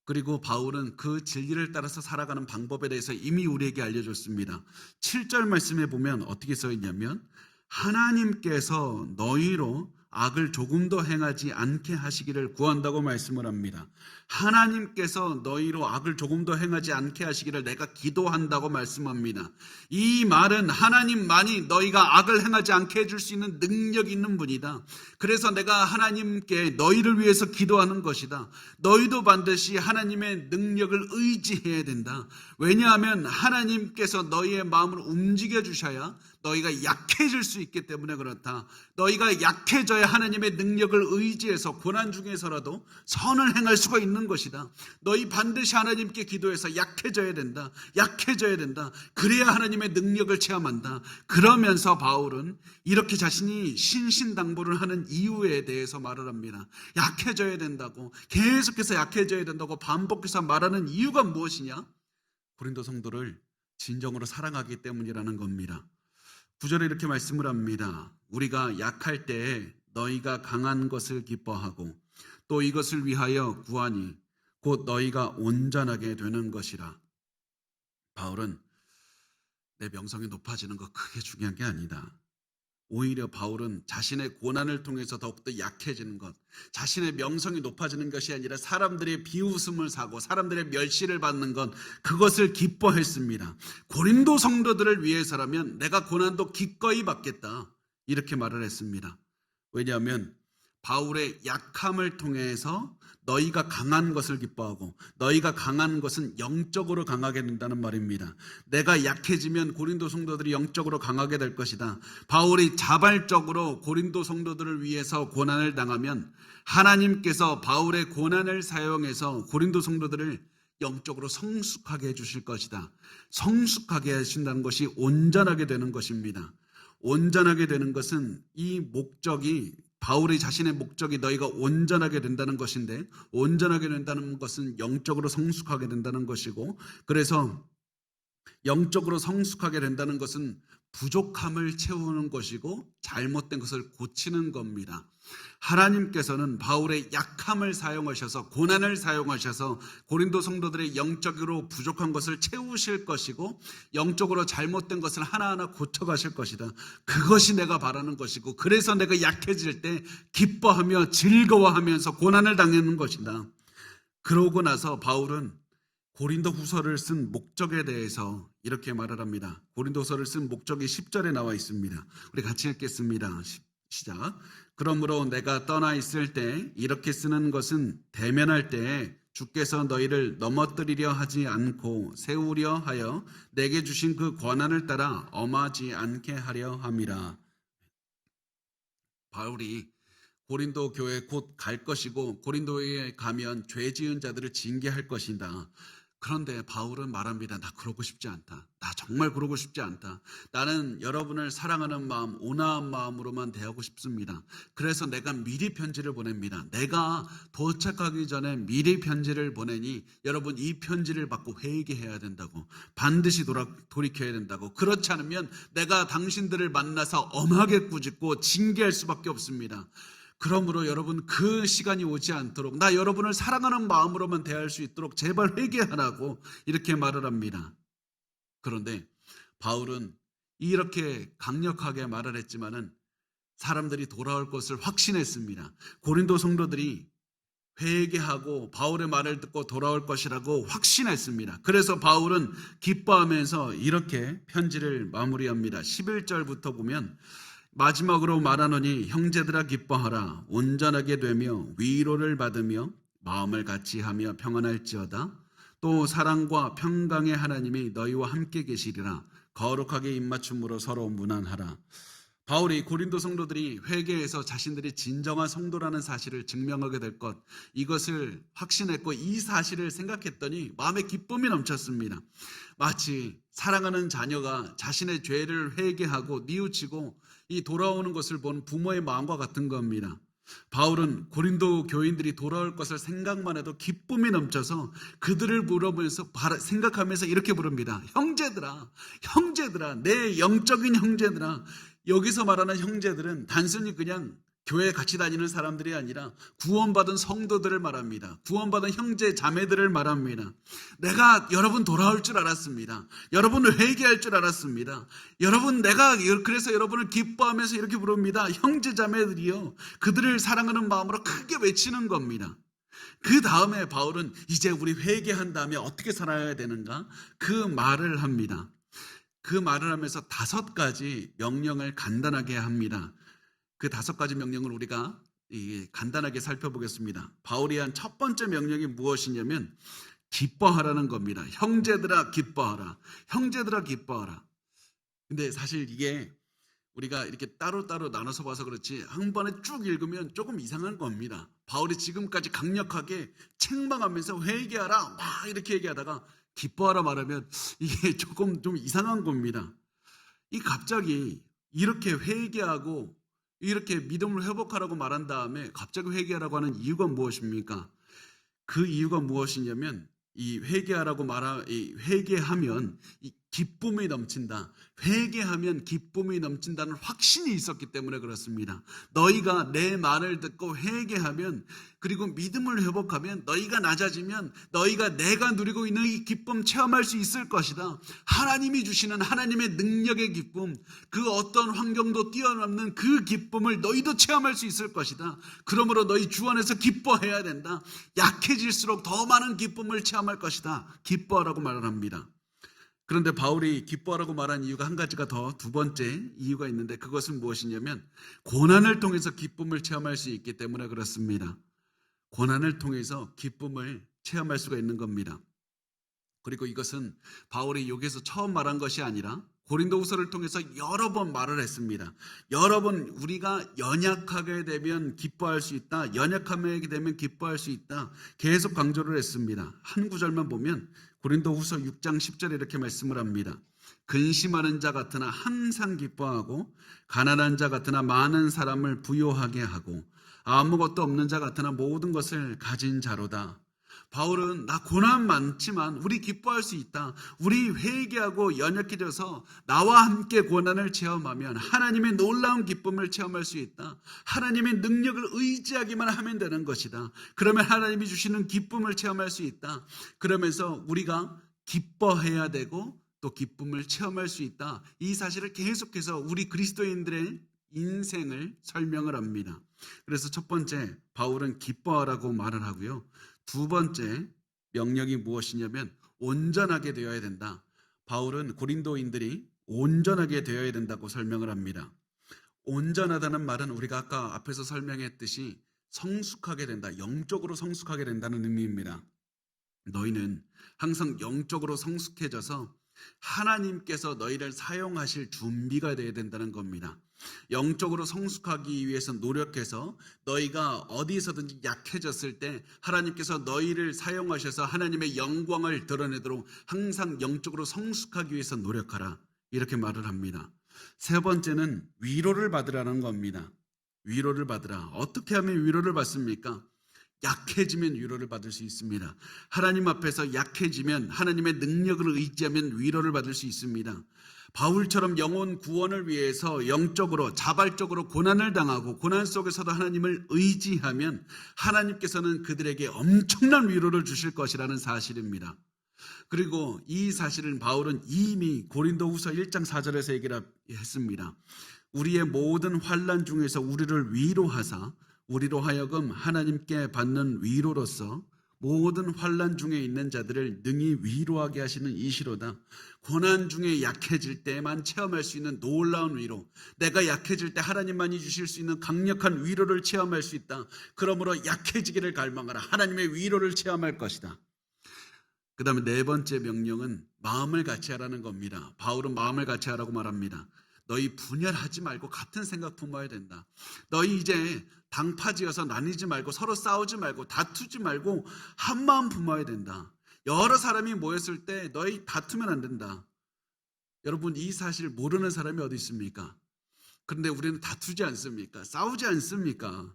그리고 바울은 그 진리를 따라서 살아가는 방법에 대해서 이미 우리에게 알려줬습니다. 7절 말씀에 보면 어떻게 써 있냐면 하나님께서 너희로 악을 조금도 행하지 않게 하시기를 구한다고 말씀을 합니다. 하나님께서 너희로 악을 조금도 행하지 않게 하시기를 내가 기도한다고 말씀합니다. 이 말은 하나님만이 너희가 악을 행하지 않게 해줄 수 있는 능력이 있는 분이다. 그래서 내가 하나님께 너희를 위해서 기도하는 것이다. 너희도 반드시 하나님의 능력을 의지해야 된다. 왜냐하면 하나님께서 너희의 마음을 움직여 주셔야 너희가 약해질 수 있기 때문에 그렇다. 너희가 약해져야 하나님의 능력을 의지해서 고난 중에서라도 선을 행할 수가 있는 것이다. 너희 반드시 하나님께 기도해서 약해져야 된다. 약해져야 된다. 그래야 하나님의 능력을 체험한다. 그러면서 바울은 이렇게 자신이 신신당부를 하는 이유에 대해서 말을 합니다. 약해져야 된다고, 계속해서 약해져야 된다고 반복해서 말하는 이유가 무엇이냐? 고린도 성도를 진정으로 사랑하기 때문이라는 겁니다. 9절에 이렇게 말씀을 합니다. 우리가 약할 때에 너희가 강한 것을 기뻐하고 또 이것을 위하여 구하니 곧 너희가 온전하게 되는 것이라. 바울은 내 명성이 높아지는 거 크게 중요한 게 아니다. 오히려 바울은 자신의 고난을 통해서 더욱더 약해지는 것, 자신의 명성이 높아지는 것이 아니라 사람들의 비웃음을 사고 사람들의 멸시를 받는 것, 그것을 기뻐했습니다. 고린도 성도들을 위해서라면 내가 고난도 기꺼이 받겠다, 이렇게 말을 했습니다. 왜냐하면 바울의 약함을 통해서 너희가 강한 것을 기뻐하고 너희가 강한 것은 영적으로 강하게 된다는 말입니다. 내가 약해지면 고린도 성도들이 영적으로 강하게 될 것이다. 바울이 자발적으로 고린도 성도들을 위해서 고난을 당하면 하나님께서 바울의 고난을 사용해서 고린도 성도들을 영적으로 성숙하게 해주실 것이다. 성숙하게 하신다는 것이 온전하게 되는 것입니다. 온전하게 되는 것은 이 목적이, 바울의 자신의 목적이 너희가 온전하게 된다는 것인데, 온전하게 된다는 것은 영적으로 성숙하게 된다는 것이고, 그래서 영적으로 성숙하게 된다는 것은 부족함을 채우는 것이고 잘못된 것을 고치는 겁니다. 하나님께서는 바울의 약함을 사용하셔서, 고난을 사용하셔서 고린도 성도들의 영적으로 부족한 것을 채우실 것이고 영적으로 잘못된 것을 하나하나 고쳐가실 것이다. 그것이 내가 바라는 것이고, 그래서 내가 약해질 때 기뻐하며 즐거워하면서 고난을 당하는 것이다. 그러고 나서 바울은 고린도 후서를 쓴 목적에 대해서 이렇게 말을 합니다. 고린도 후서를 쓴 목적이 10절에 나와 있습니다. 우리 같이 읽겠습니다. 시작. 그러므로 내가 떠나 있을 때 이렇게 쓰는 것은 대면할 때에 주께서 너희를 넘어뜨리려 하지 않고 세우려 하여 내게 주신 그 권한을 따라 엄하지 않게 하려 함이라. 바울이 고린도 교회에 곧 갈 것이고 고린도에 가면 죄 지은 자들을 징계할 것이다. 그런데 바울은 말합니다. 나 그러고 싶지 않다. 나 정말 그러고 싶지 않다. 나는 여러분을 사랑하는 마음, 온화한 마음으로만 대하고 싶습니다. 그래서 내가 미리 편지를 보냅니다. 내가 도착하기 전에 미리 편지를 보내니 여러분 이 편지를 받고 회개해야 된다고, 반드시 돌이켜야 된다고. 그렇지 않으면 내가 당신들을 만나서 엄하게 꾸짖고 징계할 수밖에 없습니다. 그러므로 여러분 그 시간이 오지 않도록 나 여러분을 사랑하는 마음으로만 대할 수 있도록 제발 회개하라고 이렇게 말을 합니다. 그런데 바울은 이렇게 강력하게 말을 했지만은 사람들이 돌아올 것을 확신했습니다. 고린도 성도들이 회개하고 바울의 말을 듣고 돌아올 것이라고 확신했습니다. 그래서 바울은 기뻐하면서 이렇게 편지를 마무리합니다. 11절부터 보면 마지막으로 말하노니 형제들아 기뻐하라. 온전하게 되며 위로를 받으며 마음을 같이 하며 평안할지어다. 또 사랑과 평강의 하나님이 너희와 함께 계시리라. 거룩하게 입맞춤으로 서로 문안하라. 바울이 고린도 성도들이 회개해서 자신들이 진정한 성도라는 사실을 증명하게 될 것, 이것을 확신했고 이 사실을 생각했더니 마음에 기쁨이 넘쳤습니다. 마치 사랑하는 자녀가 자신의 죄를 회개하고 뉘우치고 이 돌아오는 것을 본 부모의 마음과 같은 겁니다. 바울은 고린도 교인들이 돌아올 것을 생각만 해도 기쁨이 넘쳐서 그들을 물어보면서 생각하면서 이렇게 부릅니다. 형제들아, 형제들아, 내 영적인 형제들아. 여기서 말하는 형제들은 단순히 그냥 교회 같이 다니는 사람들이 아니라 구원받은 성도들을 말합니다. 구원받은 형제 자매들을 말합니다. 내가 여러분 돌아올 줄 알았습니다. 여러분을 회개할 줄 알았습니다. 여러분, 내가 그래서 여러분을 기뻐하면서 이렇게 부릅니다. 형제 자매들이요, 그들을 사랑하는 마음으로 크게 외치는 겁니다. 그 다음에 바울은 이제 우리 회개한 다음에 어떻게 살아야 되는가, 그 말을 합니다. 그 말을 하면서 5가지 명령을 간단하게 합니다. 그 5가지 명령을 우리가 간단하게 살펴보겠습니다. 바울이 한 첫 번째 명령이 무엇이냐면 기뻐하라는 겁니다. 형제들아 기뻐하라. 형제들아 기뻐하라. 근데 사실 이게 우리가 이렇게 따로따로 나눠서 봐서 그렇지 한 번에 쭉 읽으면 조금 이상한 겁니다. 바울이 지금까지 강력하게 책망하면서 회개하라 막 이렇게 얘기하다가 기뻐하라 말하면 이게 조금 좀 이상한 겁니다. 이 갑자기 이렇게 회개하고 이렇게 믿음을 회복하라고 말한 다음에 갑자기 회개하라고 하는 이유가 무엇입니까? 그 이유가 무엇이냐면 이 회개하면 이 기쁨이 넘친다. 회개하면 기쁨이 넘친다는 확신이 있었기 때문에 그렇습니다. 너희가 내 말을 듣고 회개하면, 그리고 믿음을 회복하면, 너희가 낮아지면 너희가 내가 누리고 있는 이 기쁨 체험할 수 있을 것이다. 하나님이 주시는 하나님의 능력의 기쁨, 그 어떤 환경도 뛰어넘는 그 기쁨을 너희도 체험할 수 있을 것이다. 그러므로 너희 주 안에서 기뻐해야 된다. 약해질수록 더 많은 기쁨을 체험할 것이다. 기뻐하라고 말을 합니다. 그런데 바울이 기뻐하라고 말한 이유가 한 가지가 더, 2번째 이유가 있는데, 그것은 무엇이냐면 고난을 통해서 기쁨을 체험할 수 있기 때문에 그렇습니다. 고난을 통해서 기쁨을 체험할 수가 있는 겁니다. 그리고 이것은 바울이 여기서 처음 말한 것이 아니라 고린도후서를 통해서 여러 번 말을 했습니다. 여러 번 우리가 연약하게 되면 기뻐할 수 있다. 연약하게 되면 기뻐할 수 있다. 계속 강조를 했습니다. 한 구절만 보면 고린도후서 6장 10절에 이렇게 말씀을 합니다. 근심하는 자 같으나 항상 기뻐하고 가난한 자 같으나 많은 사람을 부요하게 하고 아무것도 없는 자 같으나 모든 것을 가진 자로다. 바울은 나 고난 많지만 우리 기뻐할 수 있다. 우리 회개하고 연약해져서 나와 함께 고난을 체험하면 하나님의 놀라운 기쁨을 체험할 수 있다. 하나님의 능력을 의지하기만 하면 되는 것이다. 그러면 하나님이 주시는 기쁨을 체험할 수 있다. 그러면서 우리가 기뻐해야 되고 또 기쁨을 체험할 수 있다. 이 사실을 계속해서 우리 그리스도인들의 인생을 설명을 합니다. 그래서 첫 번째, 바울은 기뻐하라고 말을 하고요. 2번째 명령이 무엇이냐면 온전하게 되어야 된다. 바울은 고린도인들이 온전하게 되어야 된다고 설명을 합니다. 온전하다는 말은 우리가 아까 앞에서 설명했듯이 성숙하게 된다, 영적으로 성숙하게 된다는 의미입니다. 너희는 항상 영적으로 성숙해져서 하나님께서 너희를 사용하실 준비가 되어야 된다는 겁니다. 영적으로 성숙하기 위해서 노력해서 너희가 어디서든지 약해졌을 때 하나님께서 너희를 사용하셔서 하나님의 영광을 드러내도록 항상 영적으로 성숙하기 위해서 노력하라. 이렇게 말을 합니다. 3번째는 위로를 받으라는 겁니다. 위로를 받으라. 어떻게 하면 위로를 받습니까? 약해지면 위로를 받을 수 있습니다. 하나님 앞에서 약해지면 하나님의 능력을 의지하면 위로를 받을 수 있습니다. 바울처럼 영혼 구원을 위해서 영적으로 자발적으로 고난을 당하고 고난 속에서도 하나님을 의지하면 하나님께서는 그들에게 엄청난 위로를 주실 것이라는 사실입니다. 그리고 이 사실은 바울은 이미 고린도후서 1장 4절에서 얘기를 했습니다. 우리의 모든 환난 중에서 우리를 위로하사 우리로 하여금 하나님께 받는 위로로서 모든 환난 중에 있는 자들을 능히 위로하게 하시는 이시로다. 고난 중에 약해질 때만 체험할 수 있는 놀라운 위로, 내가 약해질 때 하나님만이 주실 수 있는 강력한 위로를 체험할 수 있다. 그러므로 약해지기를 갈망하라. 하나님의 위로를 체험할 것이다. 그 다음에 4번째 명령은 마음을 같이 하라는 겁니다. 바울은 마음을 같이 하라고 말합니다. 너희 분열하지 말고 같은 생각 품어야 된다. 너희 이제 당파지어서 나뉘지 말고 서로 싸우지 말고 다투지 말고 한 마음 품어야 된다. 여러 사람이 모였을 때 너희 다투면 안 된다. 여러분, 이 사실 모르는 사람이 어디 있습니까? 그런데 우리는 다투지 않습니까? 싸우지 않습니까?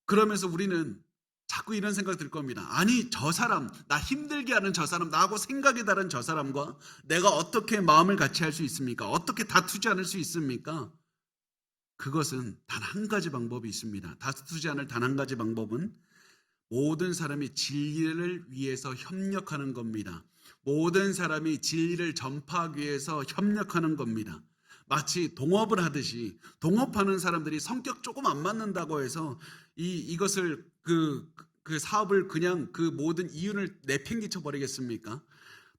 그러면서 우리는 자꾸 이런 생각 들 겁니다. 아니, 저 사람, 나 힘들게 하는 저 사람, 나하고 생각이 다른 저 사람과 내가 어떻게 마음을 같이 할 수 있습니까? 어떻게 다투지 않을 수 있습니까? 그것은 단 한 가지 방법이 있습니다. 다투지 않을 단 한 가지 방법은 모든 사람이 진리를 위해서 협력하는 겁니다. 모든 사람이 진리를 전파하기 위해서 협력하는 겁니다. 마치 동업을 하듯이 동업하는 사람들이 성격 조금 안 맞는다고 해서 이것을 그 사업을 그냥 그 모든 이윤을 내팽개쳐 버리겠습니까?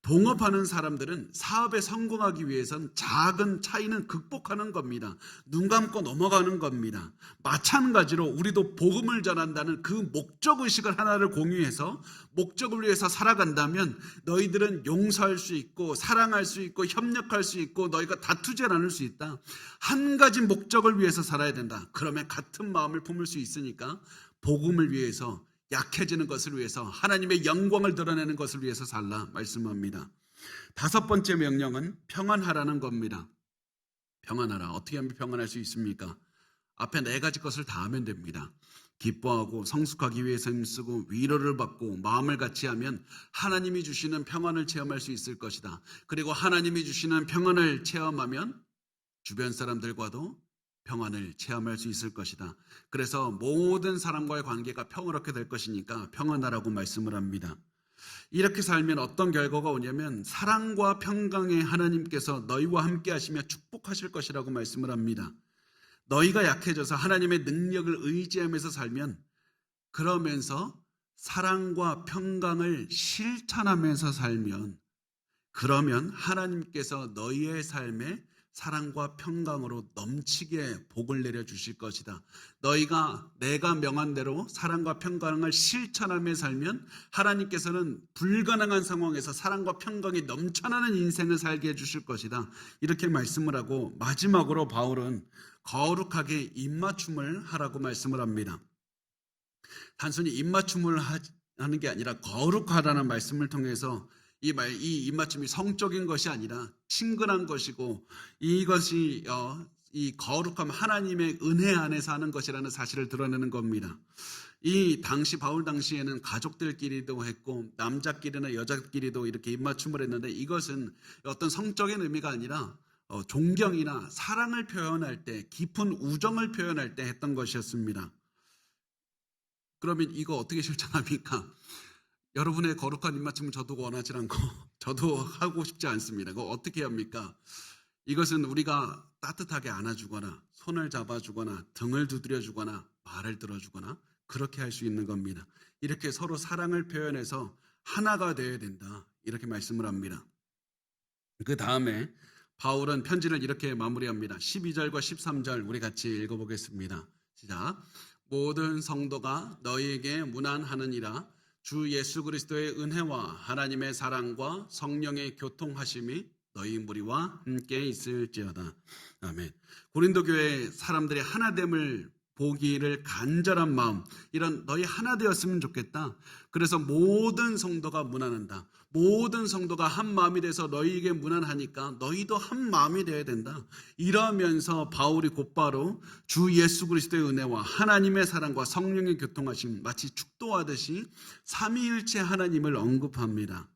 동업하는 사람들은 사업에 성공하기 위해선 작은 차이는 극복하는 겁니다. 눈 감고 넘어가는 겁니다. 마찬가지로 우리도 복음을 전한다는 그 목적의식을 하나를 공유해서 목적을 위해서 살아간다면 너희들은 용서할 수 있고 사랑할 수 있고 협력할 수 있고 너희가 다투지 않을 수 있다. 한 가지 목적을 위해서 살아야 된다. 그러면 같은 마음을 품을 수 있으니까 복음을 위해서 약해지는 것을 위해서 하나님의 영광을 드러내는 것을 위해서 살라 말씀합니다. 다섯 번째 명령은 평안하라는 겁니다. 평안하라. 어떻게 하면 평안할 수 있습니까? 앞에 네 가지 것을 다 하면 됩니다. 기뻐하고 성숙하기 위해서 힘쓰고 위로를 받고 마음을 같이 하면 하나님이 주시는 평안을 체험할 수 있을 것이다. 그리고 하나님이 주시는 평안을 체험하면 주변 사람들과도 평안을 체험할 수 있을 것이다. 그래서 모든 사람과의 관계가 평화롭게 될 것이니까 평안하라고 말씀을 합니다. 이렇게 살면 어떤 결과가 오냐면 사랑과 평강의 하나님께서 너희와 함께 하시며 축복하실 것이라고 말씀을 합니다. 너희가 약해져서 하나님의 능력을 의지하면서 살면 그러면서 사랑과 평강을 실천하면서 살면 그러면 하나님께서 너희의 삶에 사랑과 평강으로 넘치게 복을 내려주실 것이다. 너희가 내가 명한 대로 사랑과 평강을 실천하며 살면 하나님께서는 불가능한 상황에서 사랑과 평강이 넘쳐나는 인생을 살게 해주실 것이다. 이렇게 말씀을 하고 마지막으로 바울은 거룩하게 입맞춤을 하라고 말씀을 합니다. 단순히 입맞춤을 하는 게 아니라 거룩하다는 말씀을 통해서 이 입맞춤이 성적인 것이 아니라 친근한 것이고 이것이 이 거룩함 하나님의 은혜 안에서 하는 것이라는 사실을 드러내는 겁니다. 이 당시 바울 당시에는 가족들끼리도 했고 남자끼리나 여자끼리도 이렇게 입맞춤을 했는데 이것은 어떤 성적인 의미가 아니라 존경이나 사랑을 표현할 때 깊은 우정을 표현할 때 했던 것이었습니다. 그러면 이거 어떻게 실천합니까? 여러분의 거룩한 입맞춤을 저도 원하지 않고 저도 하고 싶지 않습니다. 그거 어떻게 합니까? 이것은 우리가 따뜻하게 안아주거나 손을 잡아주거나 등을 두드려주거나 말을 들어주거나 그렇게 할 수 있는 겁니다. 이렇게 서로 사랑을 표현해서 하나가 되어야 된다. 이렇게 말씀을 합니다. 그 다음에 바울은 편지를 이렇게 마무리합니다. 12절과 13절 우리 같이 읽어보겠습니다. 시작. 모든 성도가 너희에게 문안하느니라. 주 예수 그리스도의 은혜와 하나님의 사랑과 성령의 교통하심이 너희 무리와 함께 있을지어다. 아멘. 고린도 교회 사람들의 하나됨을 보기를 간절한 마음, 이런 너희 하나 되었으면 좋겠다. 그래서 모든 성도가 문안한다. 모든 성도가 한 마음이 돼서 너희에게 문안하니까 너희도 한 마음이 되어야 된다. 이러면서 바울이 곧바로 주 예수 그리스도의 은혜와 하나님의 사랑과 성령의 교통하심, 마치 축도하듯이 삼위일체 하나님을 언급합니다.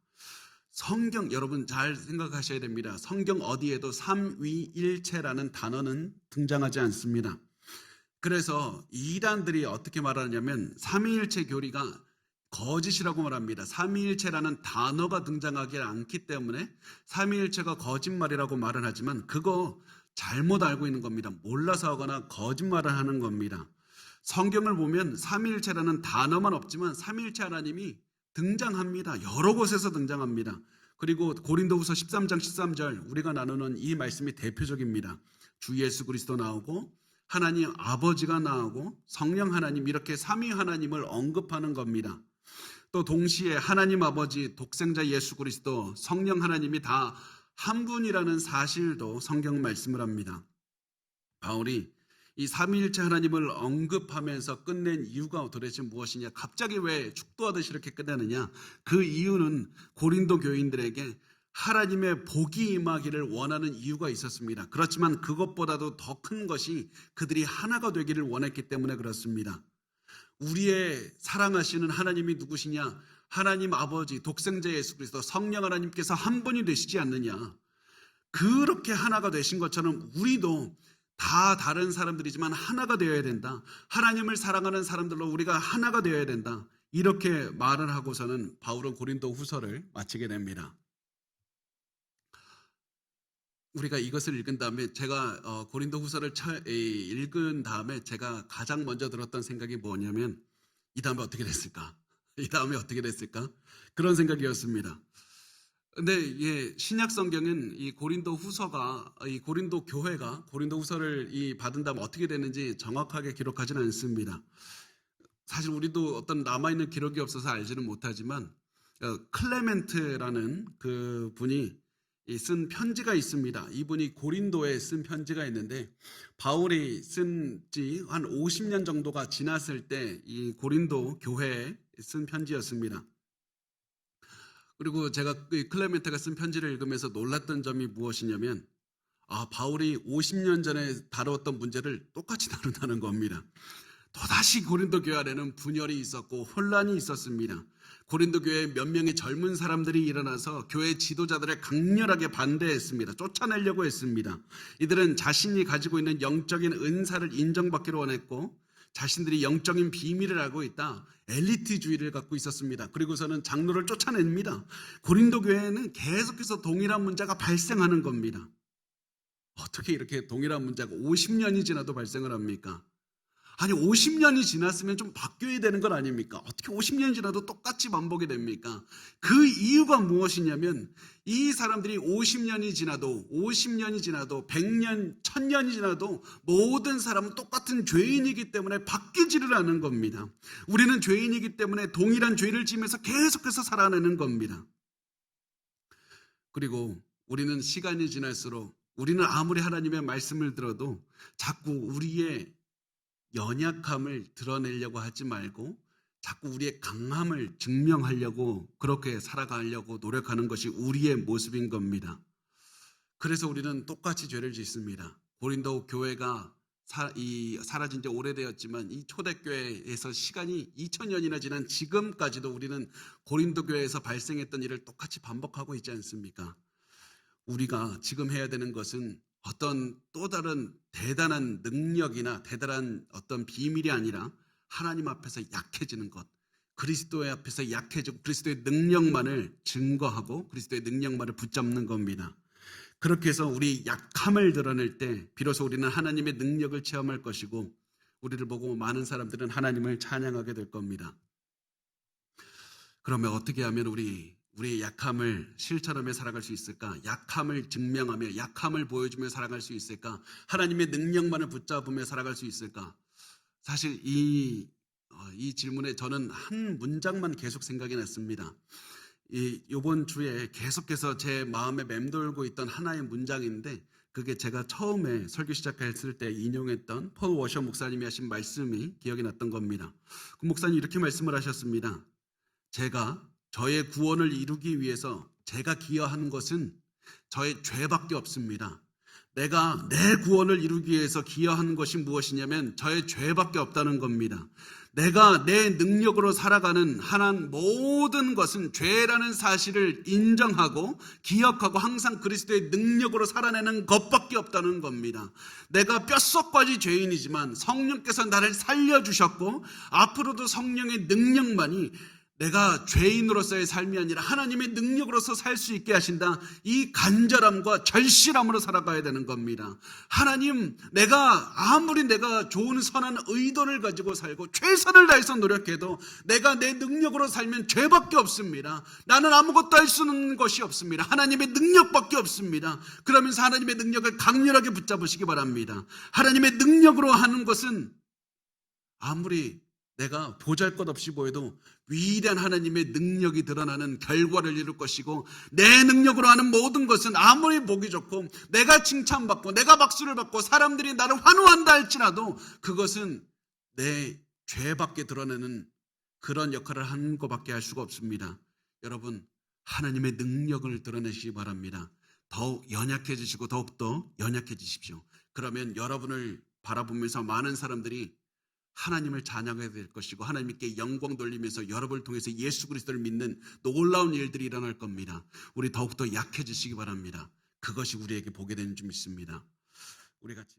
성경 여러분 잘 생각하셔야 됩니다. 성경 어디에도 삼위일체라는 단어는 등장하지 않습니다. 그래서 이단들이 어떻게 말하냐면 삼위일체 교리가 거짓이라고 말합니다. 삼위일체라는 단어가 등장하지 않기 때문에 삼위일체가 거짓말이라고 말을 하지만 그거 잘못 알고 있는 겁니다. 몰라서 하거나 거짓말을 하는 겁니다. 성경을 보면 삼위일체라는 단어만 없지만 삼위일체 하나님이 등장합니다. 여러 곳에서 등장합니다. 그리고 고린도후서 13장 13절 우리가 나누는 이 말씀이 대표적입니다. 주 예수 그리스도 나오고 하나님 아버지가 나오고 성령 하나님 이렇게 삼위 하나님을 언급하는 겁니다. 또 동시에 하나님 아버지, 독생자 예수 그리스도, 성령 하나님이 다 한 분이라는 사실도 성경 말씀을 합니다. 바울이 이 삼위일체 하나님을 언급하면서 끝낸 이유가 도대체 무엇이냐? 갑자기 왜 축도하듯이 이렇게 끝내느냐? 그 이유는 고린도 교인들에게 하나님의 복이 임하기를 원하는 이유가 있었습니다. 그렇지만 그것보다도 더 큰 것이 그들이 하나가 되기를 원했기 때문에 그렇습니다. 우리의 사랑하시는 하나님이 누구시냐? 하나님 아버지, 독생자 예수 그리스도, 성령 하나님께서 한 분이 되시지 않느냐? 그렇게 하나가 되신 것처럼 우리도 다 다른 사람들이지만 하나가 되어야 된다. 하나님을 사랑하는 사람들로 우리가 하나가 되어야 된다. 이렇게 말을 하고서는 바울은 고린도 후서를 마치게 됩니다. 우리가 이것을 읽은 다음에 제가 고린도 후서를 읽은 다음에 제가 가장 먼저 들었던 생각이 뭐냐면 이 다음에 어떻게 됐을까? 이 다음에 어떻게 됐을까? 그런 생각이었습니다. 근데 신약 성경은 이 고린도 후서가 이 고린도 교회가 고린도 후서를 받은 다음 어떻게 됐는지 정확하게 기록하지는 않습니다. 사실 우리도 어떤 남아있는 기록이 없어서 알지는 못하지만 클레멘트라는 그 분이 쓴 편지가 있습니다. 이분이 고린도에 쓴 편지가 있는데 바울이 쓴 지 한 50년 정도가 지났을 때 이 고린도 교회에 쓴 편지였습니다. 그리고 제가 클레멘트가 쓴 편지를 읽으면서 놀랐던 점이 무엇이냐면 바울이 50년 전에 다루었던 문제를 똑같이 다룬다는 겁니다. 또다시 고린도 교회 안에는 분열이 있었고 혼란이 있었습니다. 고린도 교회에 몇 명의 젊은 사람들이 일어나서 교회 지도자들을 강렬하게 반대했습니다. 쫓아내려고 했습니다. 이들은 자신이 가지고 있는 영적인 은사를 인정받기를 원했고 자신들이 영적인 비밀을 알고 있다. 엘리트주의를 갖고 있었습니다. 그리고서는 장로를 쫓아냅니다. 고린도 교회에는 계속해서 동일한 문제가 발생하는 겁니다. 어떻게 이렇게 동일한 문제가 50년이 지나도 발생을 합니까? 아니 50년이 지났으면 좀 바뀌어야 되는 건 아닙니까? 어떻게 50년이 지나도 똑같이 반복이 됩니까? 그 이유가 무엇이냐면 이 사람들이 50년이 지나도 100년, 1000년이 지나도 모든 사람은 똑같은 죄인이기 때문에 바뀌지를 않은 겁니다. 우리는 죄인이기 때문에 동일한 죄를 지으면서 계속해서 살아내는 겁니다. 그리고 우리는 시간이 지날수록 우리는 아무리 하나님의 말씀을 들어도 자꾸 우리의 연약함을 드러내려고 하지 말고 자꾸 우리의 강함을 증명하려고 그렇게 살아가려고 노력하는 것이 우리의 모습인 겁니다. 그래서 우리는 똑같이 죄를 짓습니다. 고린도 교회가 사라진 지 오래되었지만 이 초대교회에서 시간이 2000년이나 지난 지금까지도 우리는 고린도 교회에서 발생했던 일을 똑같이 반복하고 있지 않습니까? 우리가 지금 해야 되는 것은 어떤 또 다른 대단한 능력이나 대단한 어떤 비밀이 아니라 하나님 앞에서 약해지는 것, 그리스도의 앞에서 약해지고 그리스도의 능력만을 증거하고 그리스도의 능력만을 붙잡는 겁니다. 그렇게 해서 우리 약함을 드러낼 때 비로소 우리는 하나님의 능력을 체험할 것이고 우리를 보고 많은 사람들은 하나님을 찬양하게 될 겁니다. 그러면 어떻게 하면 우리의 약함을 실천하며 살아갈 수 있을까? 약함을 증명하며 약함을 보여주며 살아갈 수 있을까? 하나님의 능력만을 붙잡으며 살아갈 수 있을까? 사실 이 질문에 저는 한 문장만 계속 생각이 났습니다. 이번 주에 계속해서 제 마음에 맴돌고 있던 하나의 문장인데 그게 제가 처음에 설교 시작했을 때 인용했던 폴 워셔 목사님이 하신 말씀이 기억이 났던 겁니다. 그 목사님이 이렇게 말씀을 하셨습니다. 제가 저의 구원을 이루기 위해서 제가 기여한 것은 저의 죄밖에 없습니다. 내가 내 구원을 이루기 위해서 기여한 것이 무엇이냐면 저의 죄밖에 없다는 겁니다. 내가 내 능력으로 살아가는 하나님 모든 것은 죄라는 사실을 인정하고 기억하고 항상 그리스도의 능력으로 살아내는 것밖에 없다는 겁니다. 내가 뼛속까지 죄인이지만 성령께서 나를 살려주셨고 앞으로도 성령의 능력만이 내가 죄인으로서의 삶이 아니라 하나님의 능력으로서 살 수 있게 하신다. 이 간절함과 절실함으로 살아가야 되는 겁니다. 하나님, 아무리 내가 좋은 선한 의도를 가지고 살고 최선을 다해서 노력해도 내가 내 능력으로 살면 죄밖에 없습니다. 나는 아무것도 할 수 있는 것이 없습니다. 하나님의 능력밖에 없습니다. 그러면서 하나님의 능력을 강렬하게 붙잡으시기 바랍니다. 하나님의 능력으로 하는 것은 아무리 내가 보잘것없이 보여도 위대한 하나님의 능력이 드러나는 결과를 이룰 것이고 내 능력으로 하는 모든 것은 아무리 보기 좋고 내가 칭찬받고 내가 박수를 받고 사람들이 나를 환호한다 할지라도 그것은 내 죄밖에 드러내는 그런 역할을 하는 것밖에 할 수가 없습니다. 여러분 하나님의 능력을 드러내시기 바랍니다. 더욱 연약해지시고 더욱더 연약해지십시오. 그러면 여러분을 바라보면서 많은 사람들이 하나님을 찬양해야 될 것이고 하나님께 영광 돌리면서 여러분을 통해서 예수 그리스도를 믿는 놀라운 일들이 일어날 겁니다. 우리 더욱더 약해지시기 바랍니다. 그것이 우리에게 보게 되는 줄 믿습니다. 우리 같이